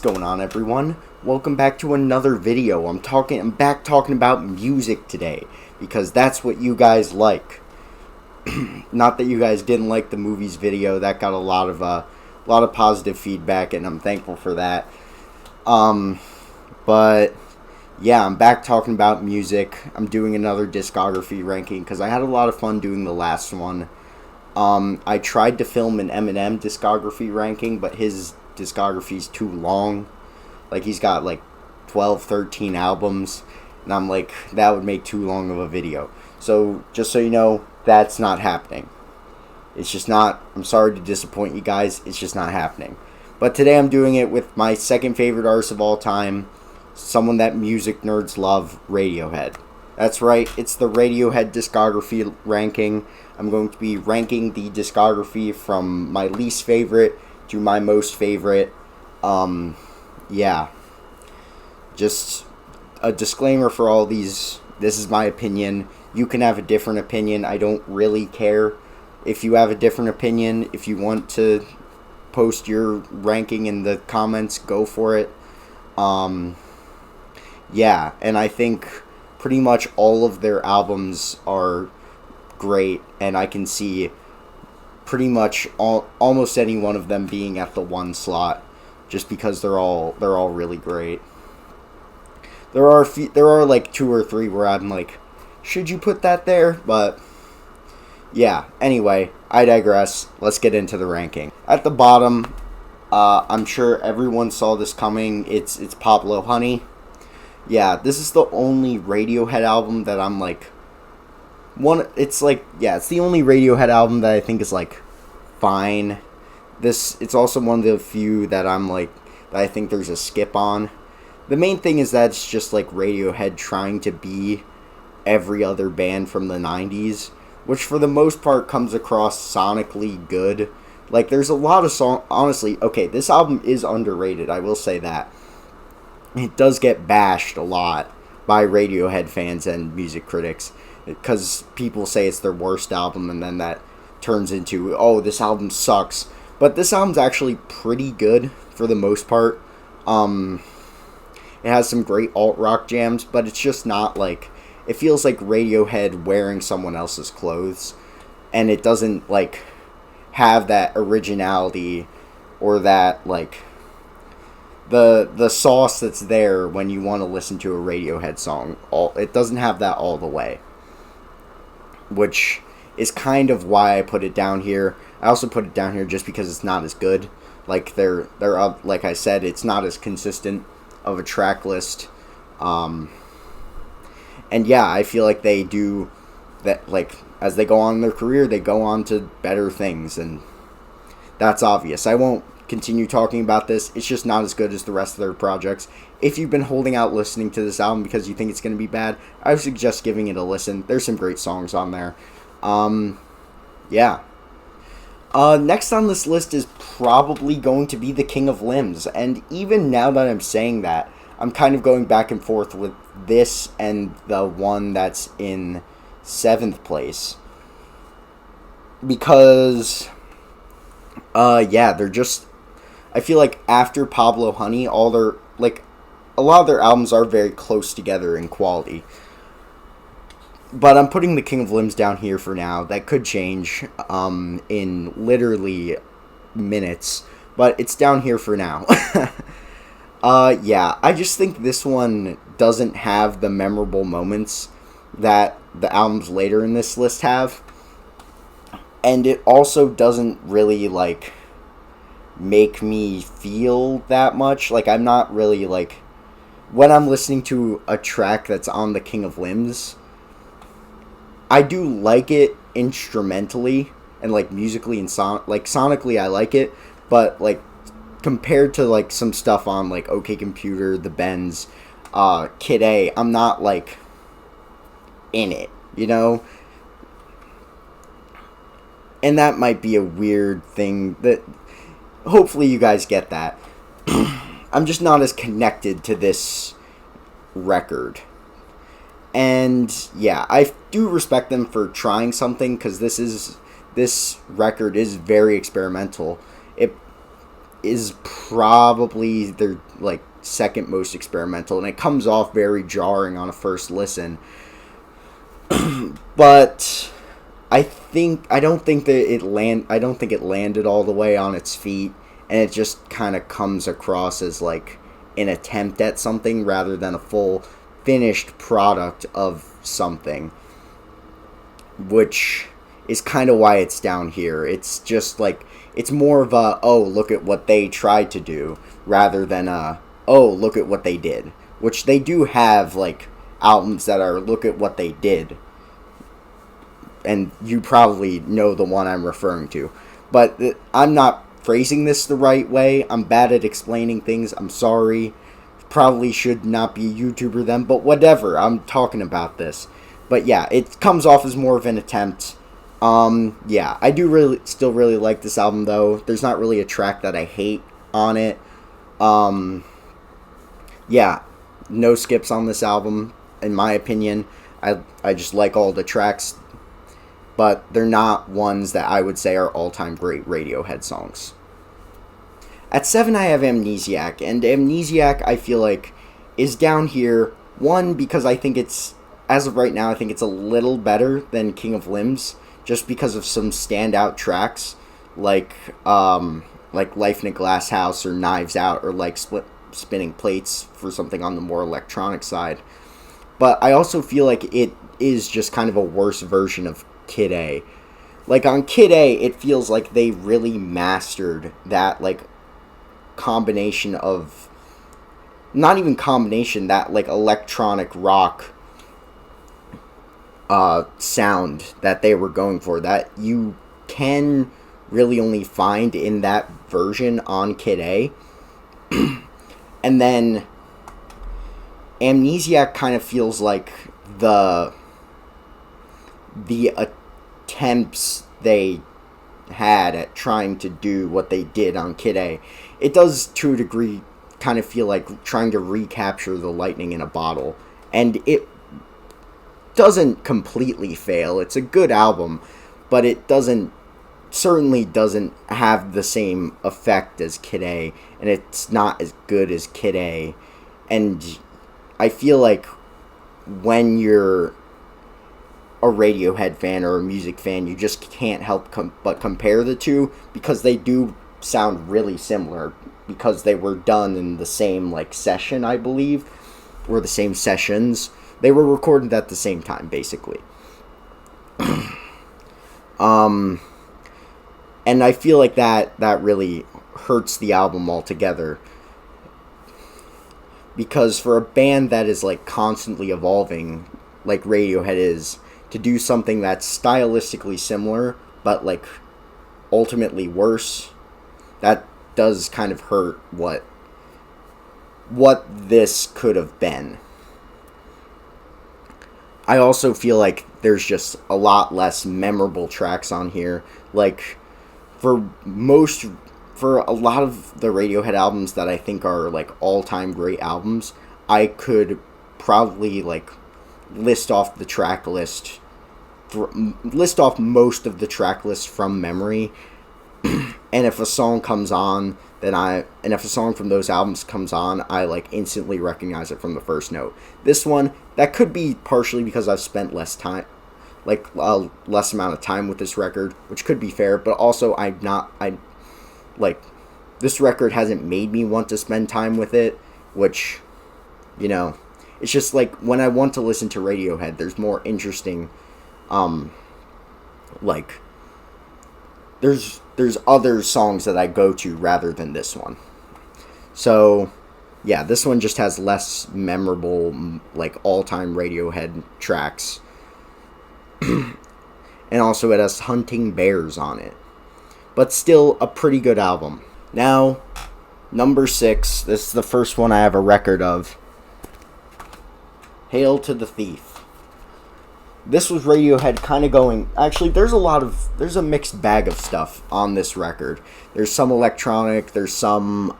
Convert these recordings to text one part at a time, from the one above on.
going on, everyone? Welcome back to another video. I'm back talking about music today because that's what you guys like. Not that you guys didn't like the movies video. That got a lot of positive feedback, and I'm thankful for that. But yeah, I'm back talking about music. I'm doing another discography ranking because I had a lot of fun doing the last one. I tried to film an Eminem discography ranking, but his discography's too long. Like, he's got like 12, 13 albums, and I'm like, that would make too long of a video. So, just so you know, that's not happening. It's just not. I'm sorry to disappoint you guys. It's just not happening. But today I'm doing it with my second favorite artist of all time, someone that music nerds love, Radiohead. That's right, it's the Radiohead discography ranking. I'm going to be ranking the discography from my least favorite to my most favorite. Yeah. Just a disclaimer for all these. This is my opinion. You can have a different opinion. I don't really care if you have a different opinion. If you want to post your ranking in the comments, go for it. Yeah, and I think pretty much all of their albums are great, and I can see pretty much almost any one of them being at the one slot, just because they're all really great. There are like two or three where I'm like, should you put that there? But yeah. Anyway, I digress. Let's get into the ranking. At the bottom, I'm sure everyone saw this coming. It's Pablo Honey. Yeah, this is the only Radiohead album that I'm like, it's the only Radiohead album that I think is like fine. It's also one of the few that I'm like, that I think there's a skip on. The main thing is that it's just like Radiohead trying to be every other band from the 90s, which for the most part comes across sonically good. Like, there's a lot of honestly, okay, this album is underrated, I will say that. It does get bashed a lot by Radiohead fans and music critics, because people say it's their worst album, and then that turns into, oh, this album sucks. But this album's actually pretty good for the most part. It has some great alt-rock jams, but it's just not like, it feels like Radiohead wearing someone else's clothes, and it doesn't like have that originality or that like the sauce that's there when you want to listen to a Radiohead song. It doesn't have that all the way, which is kind of why I put it down here. I also put it down here just because it's not as good. Like, they're up, like I said, it's not as consistent of a track list. And yeah, I feel like they do that, like, as they go on in their career, they go on to better things, and that's obvious. I won't continue talking about this. It's just not as good as the rest of their projects. If you've been holding out listening to this album because you think it's going to be bad, I would suggest giving it a listen. There's some great songs on there. Yeah. Next on this list is probably going to be The King of Limbs, and even now that I'm saying that, I'm kind of going back and forth with this and the one that's in 7th place. Because, yeah, they're just, I feel like after Pablo Honey, a lot of their albums are very close together in quality. But I'm putting The King of Limbs down here for now. That could change in literally minutes, but it's down here for now. Yeah, I just think this one doesn't have the memorable moments that the albums later in this list have. And it also doesn't really, like, make me feel that much. Like, I'm not really, like, when I'm listening to a track that's on The King of Limbs, I do like it instrumentally and, like, musically and sonically I like it, but, like, compared to, like, some stuff on, like, OK Computer, The Bends, Kid A, I'm not, like, in it, you know? And that might be a weird thing that, hopefully you guys get that. I'm just not as connected to this record. And yeah, I do respect them for trying something, because this record is very experimental. is probably their like second most experimental, and it comes off very jarring on a first listen. But I don't think it landed all the way on its feet, and it just kind of comes across as like an attempt at something rather than a full finished product of something, which is kind of why it's down here. It's just like, it's more of a, oh, look at what they tried to do, rather than a, oh, look at what they did. Which they do have, like, albums that are, look at what they did. And you probably know the one I'm referring to. But I'm not phrasing this the right way. I'm bad at explaining things. I'm sorry. Probably should not be a YouTuber then, but whatever. I'm talking about this. But yeah, it comes off as more of an attempt. Yeah, I do still really like this album, though. There's not really a track that I hate on it. Yeah, no skips on this album, in my opinion. I just like all the tracks, but they're not ones that I would say are all-time great Radiohead songs. At 7, I have Amnesiac, and Amnesiac, I feel like, is down here, one, because I think it's, as of right now, I think it's a little better than King of Limbs, just because of some standout tracks, like Life in a Glass House, or Knives Out, or like Spinning Plates, for something on the more electronic side. But I also feel like it is just kind of a worse version of Kid A. Like, on Kid A, it feels like they really mastered that, like, combination of, not even combination, that, like, electronic rock sound that they were going for, that you can really only find in that version on Kid A. And then Amnesiac kind of feels like the attempts they had at trying to do what they did on Kid A. It does, to a degree, kind of feel like trying to recapture the lightning in a bottle. And it doesn't completely fail. It's a good album, but it certainly doesn't have the same effect as Kid A, and it's not as good as Kid A. And I feel like when you're a Radiohead fan or a music fan, you just can't help but compare the two, because they do sound really similar, because they were done in the same, like, session, I believe, or the same sessions. They were recorded at the same time, basically. And I feel like that really hurts the album altogether. Because for a band that is, like, constantly evolving, like Radiohead is, to do something that's stylistically similar, but, like, ultimately worse, that does kind of hurt what this could have been. I also feel like there's just a lot less memorable tracks on here. Like, for a lot of the Radiohead albums that I think are, like, all-time great albums, I could probably, like, list off most of the track list from memory. And if a song comes on, if a song from those albums comes on, I, like, instantly recognize it from the first note. This one, that could be partially because I've spent less amount of time with this record, which could be fair, but also this record hasn't made me want to spend time with it, which, you know, it's just like, when I want to listen to Radiohead, there's more interesting, there's other songs that I go to rather than this one. So, yeah, this one just has less memorable, like, all-time Radiohead tracks. And also it has Hunting Bears on it. But still a pretty good album. Now, number 6. This is the first one I have a record of. Hail to the Thief. This was Radiohead kind of going... Actually, there's a mixed bag of stuff on this record. There's some electronic, there's some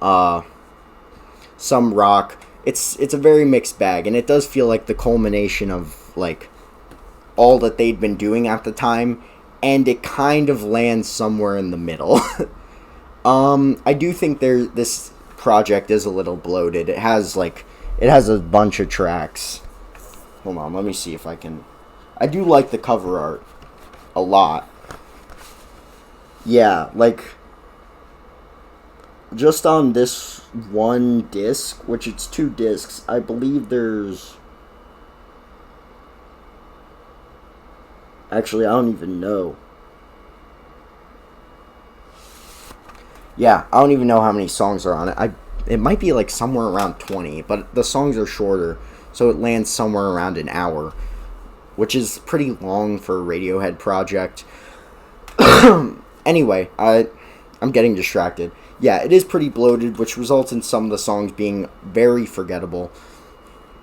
rock. It's a very mixed bag, and it does feel like the culmination of, like, all that they'd been doing at the time, and it kind of lands somewhere in the middle. I do think this project is a little bloated. It has a bunch of tracks. Hold on, let me see if I can. I do like the cover art a lot. Yeah, like just on this one disc, which it's 2 discs, I believe there's. Actually, I don't even know. Yeah, I don't even know how many songs are on it. It might be like somewhere around 20, but the songs are shorter, so it lands somewhere around an hour, which is pretty long for a Radiohead project. Anyway, I'm getting distracted. Yeah, it is pretty bloated, which results in some of the songs being very forgettable.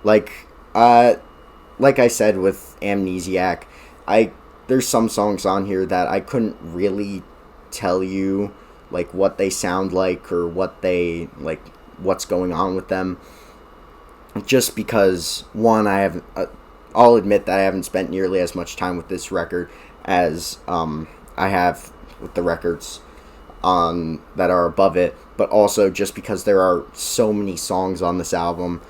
Like I said with Amnesiac, there's some songs on here that I couldn't really tell you like what they sound like or what's going on with them, just because one, I'll admit that I haven't spent nearly as much time with this record as I have with the records that are above it, but also just because there are so many songs on this album.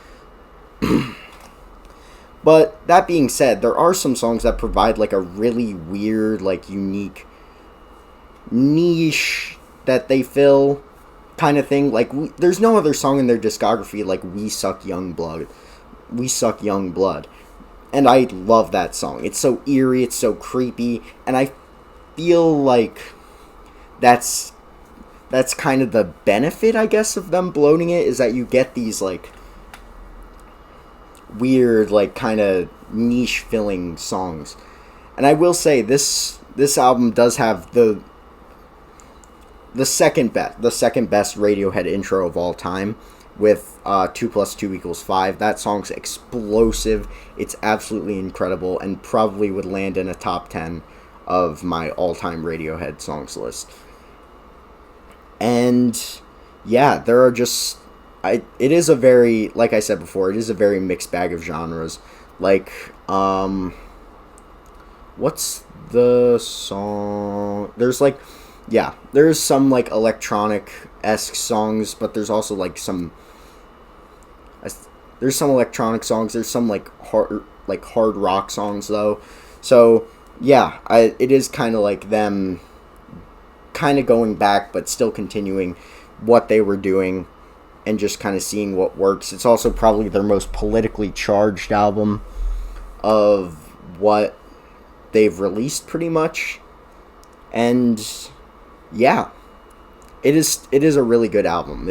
But that being said, there are some songs that provide like a really weird, like unique niche that they fill, kind of thing. Like there's no other song in their discography like "We Suck Young Blood," and I love that song. It's so eerie, it's so creepy, and I feel like that's kind of the benefit, I guess, of them bloating it, is that you get these like weird, like kind of niche filling songs. And I will say this album does have the second best Radiohead intro of all time, with 2 + 2 = 5. That song's explosive. It's absolutely incredible, and probably would land in a top 10 of my all-time Radiohead songs list. And yeah, there are just it is a very, like I said before, it is a very mixed bag of genres. Like what's the song? There's some like electronic-esque songs, but there's also like some electronic songs. There's some like hard rock songs though. So yeah, it is kind of like them kind of going back, but still continuing what they were doing and just kind of seeing what works. It's also probably their most politically charged album of what they've released, pretty much. And yeah, it is a really good album.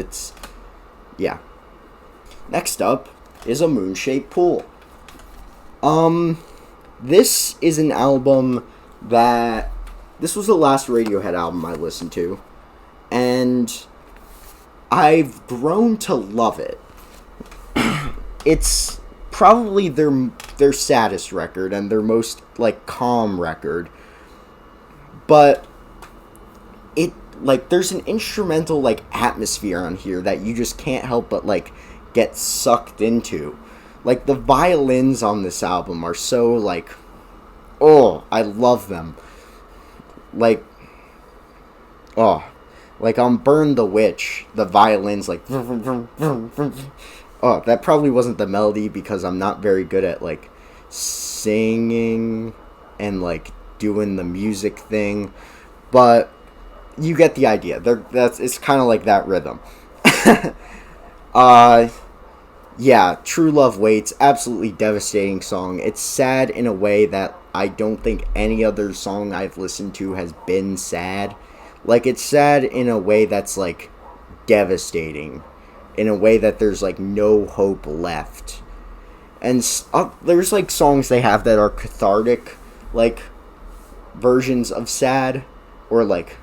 Yeah. Next up is A Moon-Shaped Pool. This is an album that... This was the last Radiohead album I listened to, and I've grown to love it. It's probably their saddest record and their most like calm record, but it like there's an instrumental like atmosphere on here that you just can't help but like get sucked into. Like the violins on this album are so like, oh, I love them. Like on Burn the Witch, the violins like oh, that probably wasn't the melody because I'm not very good at like singing and like doing the music thing, but you get the idea. It's kind of like that rhythm. Yeah, True Love Waits, absolutely devastating song. It's sad in a way that I don't think any other song I've listened to has been sad. Like, it's sad in a way that's, like, devastating. In a way that there's, like, no hope left. And there's, like, songs they have that are cathartic, like, versions of sad. Or, like,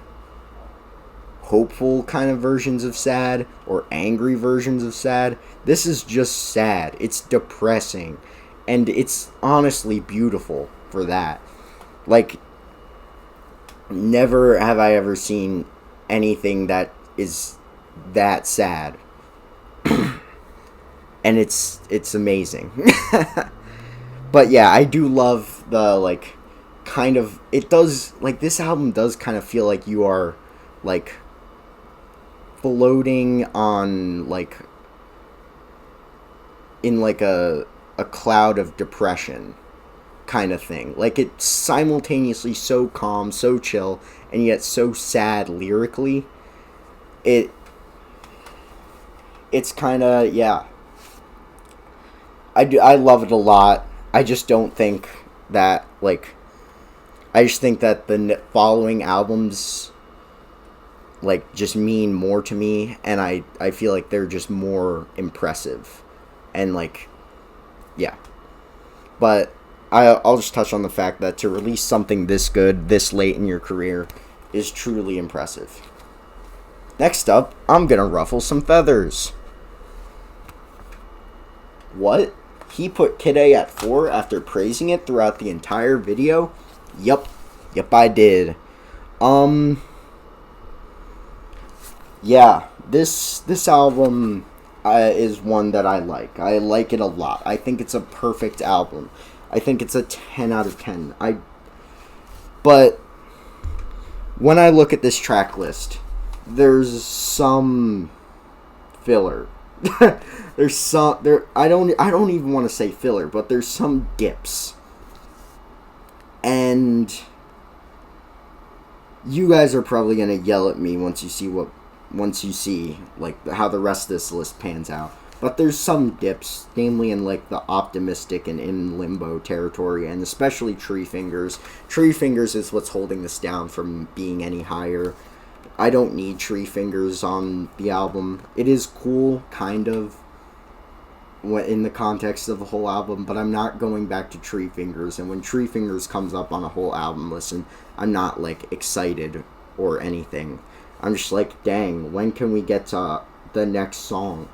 hopeful kind of versions of sad. Or angry versions of sad. This is just sad. It's depressing. And it's honestly beautiful for that. Like, never have I ever seen anything that is that sad. And it's amazing. But yeah, I do love the, like, kind of, it does, like, this album does kind of feel like you are, like, floating on like in like a cloud of depression kind of thing. Like it's simultaneously so calm, so chill, and yet so sad lyrically. It's kind of, yeah. I love it a lot. I just don't think that like I just think that the following albums like just mean more to me, and I feel like they're just more impressive. And like, yeah. But I'll just touch on the fact that to release something this good this late in your career is truly impressive. Next up, I'm gonna ruffle some feathers. What? He put Kid A at 4 after praising it throughout the entire video? Yup, I did. Yeah, this album is one that I like. I like it a lot. I think it's a perfect album. I think it's a 10 out of 10. But when I look at this track list, there's some filler. There's some I don't even want to say filler, but there's some dips. And you guys are probably going to yell at me once you see like how the rest of this list pans out. But there's some dips, namely in like the optimistic and in limbo territory, and especially Tree Fingers. Tree Fingers is what's holding this down from being any higher. I don't need Tree Fingers on the album. It is cool, kind of, in the context of the whole album, but I'm not going back to Tree Fingers. And when Tree Fingers comes up on a whole album listen, I'm not like excited or anything. I'm just like, dang, when can we get to the next song?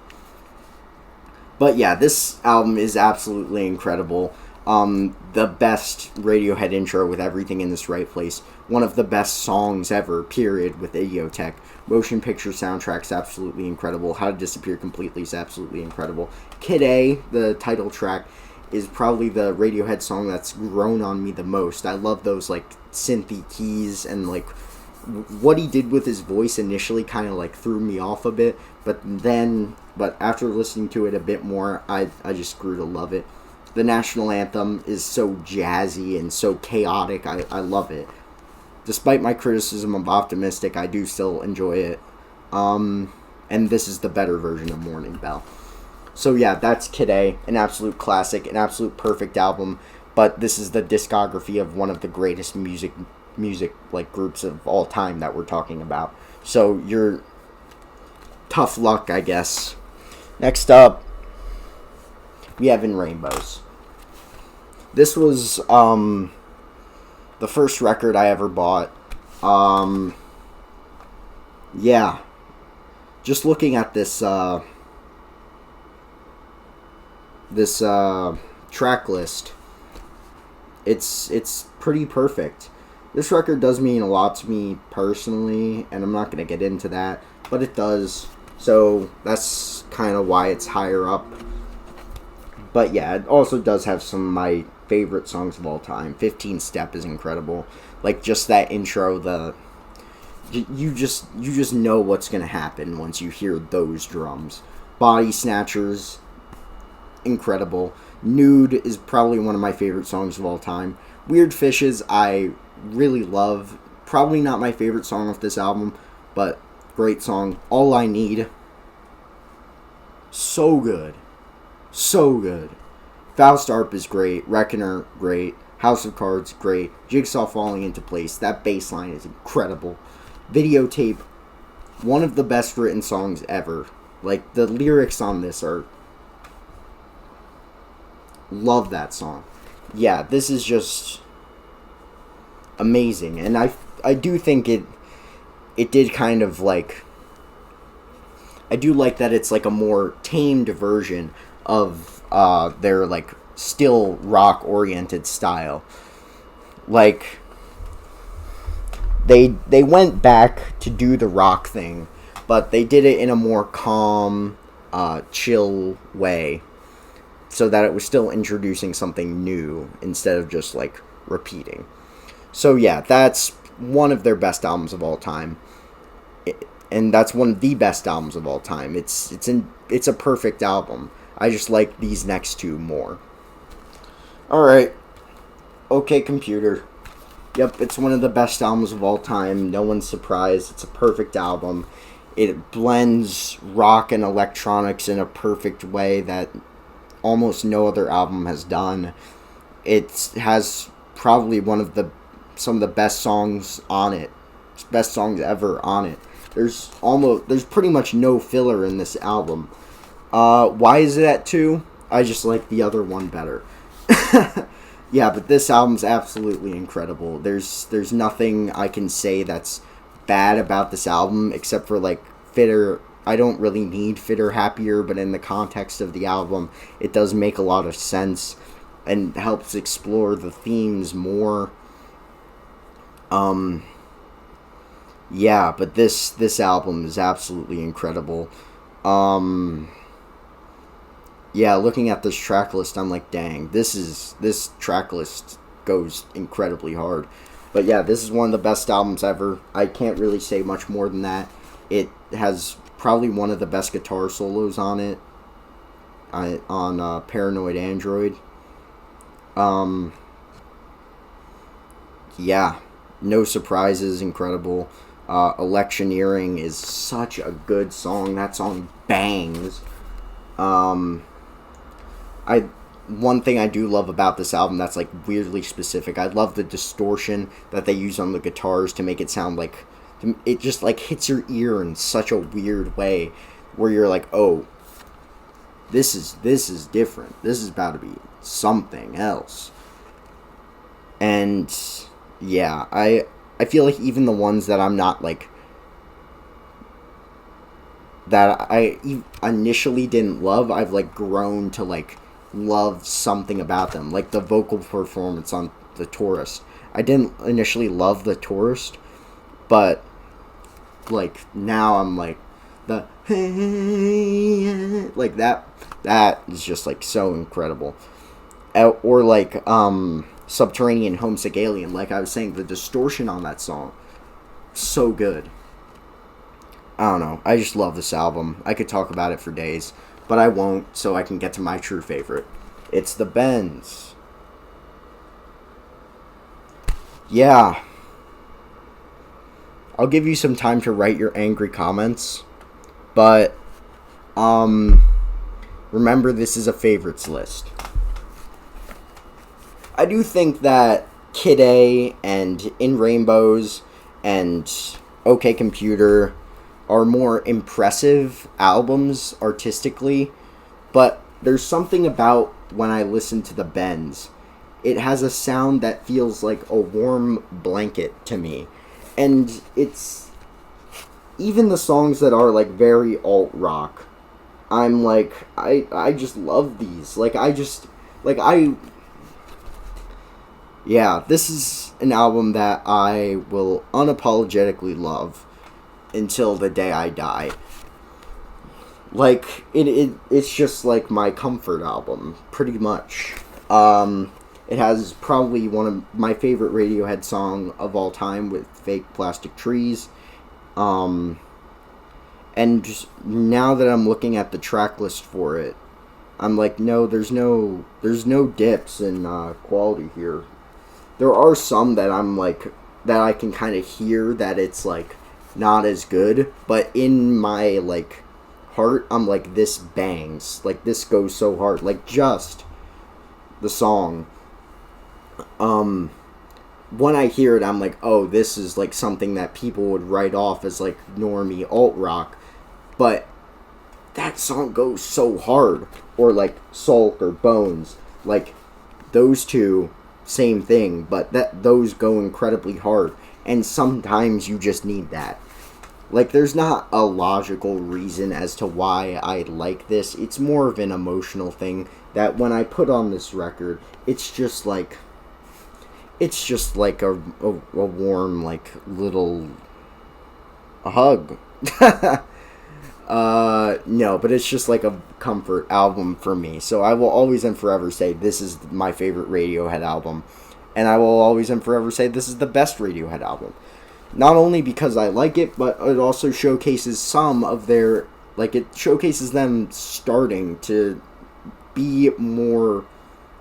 But yeah, this album is absolutely incredible. The best Radiohead intro with Everything in This Right Place. One of the best songs ever, period, with Idiotech. Motion picture soundtrack's absolutely incredible. How to Disappear Completely is absolutely incredible. Kid A, the title track, is probably the Radiohead song that's grown on me the most. I love those like synthy keys, and like what he did with his voice initially kind of like threw me off a bit, but after listening to it a bit more, I just grew to love it. The national anthem is so jazzy and so chaotic. I love it. Despite my criticism of Optimistic, I do still enjoy it. And this is the better version of Morning Bell. So yeah, that's Kid A, an absolute classic, an absolute perfect album. But this is the discography of one of the greatest music like groups of all time that we're talking about. So you're tough luck, I guess. Next up, we have In Rainbows. This was the first record I ever bought. Yeah, just looking at this track list, it's pretty perfect. This record does mean a lot to me personally, and I'm not going to get into that, but it does. So that's kind of why it's higher up. But yeah, it also does have some of my favorite songs of all time. 15 Step is incredible. Like just that intro, you just know what's going to happen once you hear those drums. Body Snatchers, incredible. Nude is probably one of my favorite songs of all time. Weird Fishes, I really love. Probably not my favorite song off this album, but great song. All I Need, so good. So good. Faust Arp is great. Reckoner, great. House of Cards, great. Jigsaw Falling Into Place, that bass line is incredible. Videotape, one of the best written songs ever. Like, the lyrics on this are... Love that song. Yeah, this is just amazing. And I do think it did kind of like... I do like that it's like a more tamed version of their like still rock oriented style. Like they went back to do the rock thing, but they did it in a more calm, chill way, so that it was still introducing something new instead of just like repeating. So yeah, that's one of their best albums of all time. and that's one of the best albums of all time. It's a perfect album. I just like these next two more. Alright. Okay, Computer. Yep, it's one of the best albums of all time. No one's surprised. It's a perfect album. It blends rock and electronics in a perfect way that almost no other album has done. It has probably some of the best songs on it. Best songs ever on it. There's pretty much no filler in this album. Why is it at 2? I just like the other one better. Yeah, but this album's absolutely incredible. There's nothing I can say that's bad about this album except for like Fitter. I don't really need Fitter Happier, but in the context of the album, it does make a lot of sense and helps explore the themes more. Yeah, but this album is absolutely incredible. Yeah, looking at this track list, I'm like, dang, this track list goes incredibly hard. But yeah, this is one of the best albums ever. I can't really say much more than that. It has probably one of the best guitar solos on it, on Paranoid Android. Yeah, no surprises, incredible. Electioneering is such a good song. That song bangs. One thing I do love about this album that's like weirdly specific, I love the distortion that they use on the guitars to make it sound like, it just like hits your ear in such a weird way where you're like, oh, this is different. This is about to be something else. And yeah, I feel like even the ones that I'm not like, that I initially didn't love, I've like grown to like love something about them. Like the vocal performance on The Tourist. I didn't initially love The Tourist, but like now I'm like the like that is just like so incredible. Or like Subterranean Homesick Alien, like I was saying, the distortion on that song, so good. I don't know. I just love this album. I could talk about it for days, but I won't, so I can get to my true favorite. It's the Bends. Yeah. I'll give you some time to write your angry comments, but remember, this is a favorites list. I do think that Kid A and In Rainbows and OK Computer are more impressive albums artistically, but there's something about when I listen to the Bends, it has a sound that feels like a warm blanket to me. And it's even the songs that are like very alt rock, I'm like, I just love these. Yeah, this is an album that I will unapologetically love until the day I die. Like, it's just like my comfort album, pretty much. It has probably one of my favorite Radiohead song of all time with Fake Plastic Trees. And just now that I'm looking at the track list for it, I'm like, no, there's no dips in quality here. There are some that I'm like, that I can kind of hear that it's like not as good, but in my like heart, I'm like, this bangs, like this goes so hard, like just the song. When I hear it, I'm like, oh, this is like something that people would write off as like normie alt rock, but that song goes so hard. Or like Sulk or Bones, like those two, same thing, but those go incredibly hard, and sometimes you just need that. Like, there's not a logical reason as to why I like this. It's more of an emotional thing that when I put on this record, it's just like a warm, like, little a hug. No, but it's just like a comfort album for me. So I will always and forever say this is my favorite Radiohead album. And I will always and forever say this is the best Radiohead album. Not only because I like it, but it also showcases some of their, like, it showcases them starting to be more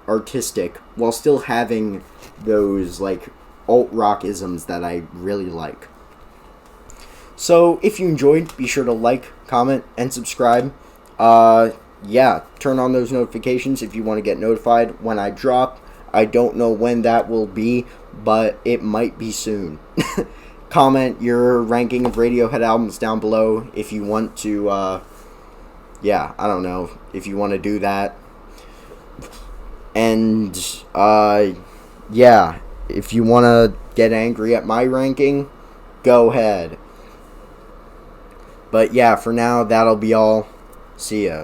artistic while still having those, like, alt rock isms that I really like. So if you enjoyed, be sure to like, comment, and subscribe. Yeah, turn on those notifications if you want to get notified when I drop. I don't know when that will be, but it might be soon. Comment your ranking of Radiohead albums down below if you want to, yeah, I don't know, if you want to do that. And, yeah, if you want to get angry at my ranking, go ahead. But yeah, for now, that'll be all. See ya.